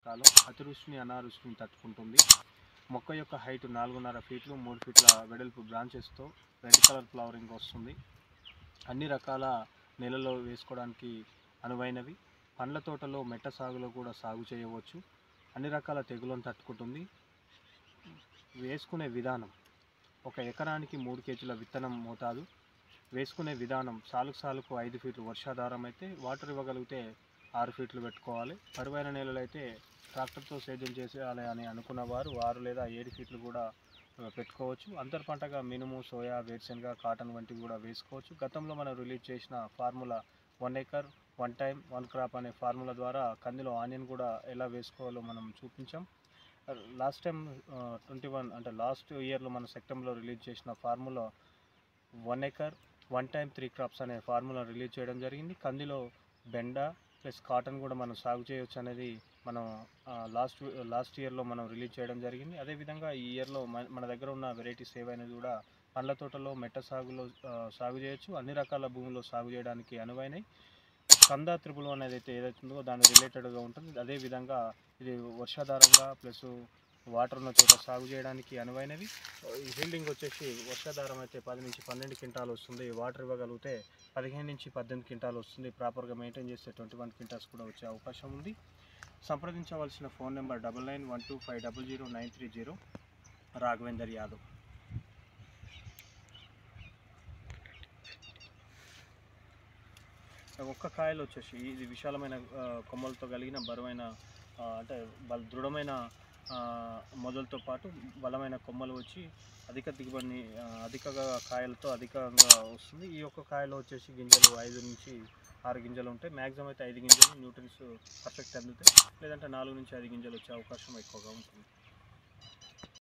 రకాలు అతివృష్టిని అనావృష్టిని తట్టుకుంటుంది. మొక్క యొక్క హైట్ 4.5 ఫీట్లు 3 ఫీట్ల వెడల్పు బ్రాంచెస్తో రెడ్ కలర్ ఫ్లవరింగ్ వస్తుంది. అన్ని రకాల నేలలో వేసుకోవడానికి అనువైనవి. పండ్ల తోటలో మెట్ట సాగులో కూడా సాగు చేయవచ్చు. అన్ని రకాల తెగులను తట్టుకుంటుంది. వేసుకునే విధానం: 1 ఎకరానికి 3 కేజీల విత్తనం మోతాదు. వేసుకునే విధానం: సాలుకు 5 ఫీట్లు వర్షాధారం అయితే, వాటర్ ఇవ్వగలిగితే 6 ఫీట్లు పెట్టుకోవాలి. బరువైన నేలలు అయితే ట్రాక్టర్తో సేద్యం చేసేయాలి అని అనుకున్న వారు 6 లేదా 7 ఫీట్లు కూడా పెట్టుకోవచ్చు. అంతర్ పంటగా మినుము, సోయా, వేరుశెనగ, కాటన్ వంటివి కూడా వేసుకోవచ్చు. గతంలో మనం రిలీజ్ చేసిన ఫార్ములా 1 ఎకర్ 1 టైం 1 క్రాప్ అనే ఫార్ములా ద్వారా కందిలో ఆనియన్ కూడా ఎలా వేసుకోవాలో మనం చూపించాం. లాస్ట్ టైం 21 అంటే లాస్ట్ ఇయర్లో మన సెప్టెంబర్లో రిలీజ్ చేసిన ఫార్ములా 1 ఎకర్ 1 టైం 3 క్రాప్స్ అనే ఫార్ములా రిలీజ్ చేయడం జరిగింది. కందిలో బెండ ప్లస్ కాటన్ కూడా మనం సాగు చేయవచ్చు అనేది మనం లాస్ట్ ఇయర్లో మనం రిలీజ్ చేయడం జరిగింది. అదేవిధంగా ఈ ఇయర్లో మన దగ్గర ఉన్న వెరైటీస్ ఏవైనది కూడా పండ్ల తోటలో మెట్ట సాగులో సాగు చేయొచ్చు. అన్ని రకాల భూముల్లో సాగు చేయడానికి అనువైనవి. కంద త్రిపుల్ అనేది ఏదైతే ఉందో దాని రిలేటెడ్గా ఉంటుంది. అదేవిధంగా ఇది వర్షాధారంగా ప్లస్ వాటర్ ఉన్న చోట సాగు చేయడానికి అనువైనవి. హీల్డింగ్ వచ్చేసి వర్షాధారం అయితే 10 నుంచి 12 క్వింటాలు వస్తుంది. వాటర్ ఇవ్వగలిగితే 15 నుంచి 18 క్వింటాలు వస్తుంది. ప్రాపర్గా మెయింటైన్ చేస్తే 21 క్వింటాల్స్ కూడా వచ్చే అవకాశం ఉంది. సంప్రదించవలసిన ఫోన్ నెంబర్ 9912500930 రాఘవేందర్ యాదవ్. ఒక్క కాయలు వచ్చేసి ఇది విశాలమైన కొమ్మలతో కలిగిన బరువైన అంటే దృఢమైన మొదలతో పాటు బలమైన కొమ్మలు వచ్చి అధిక దిగుబడిని అధికంగా కాయలతో అధికంగా వస్తుంది. ఈ యొక్క కాయలో వచ్చేసి గింజలు 5 నుంచి 6 గింజలు ఉంటాయి. మ్యాక్సిమం అయితే 5 గింజలు న్యూట్రియన్స్ పర్ఫెక్ట్ అందుతాయి. లేదంటే 4 నుంచి 5 గింజలు వచ్చే అవకాశం ఎక్కువగా ఉంటుంది.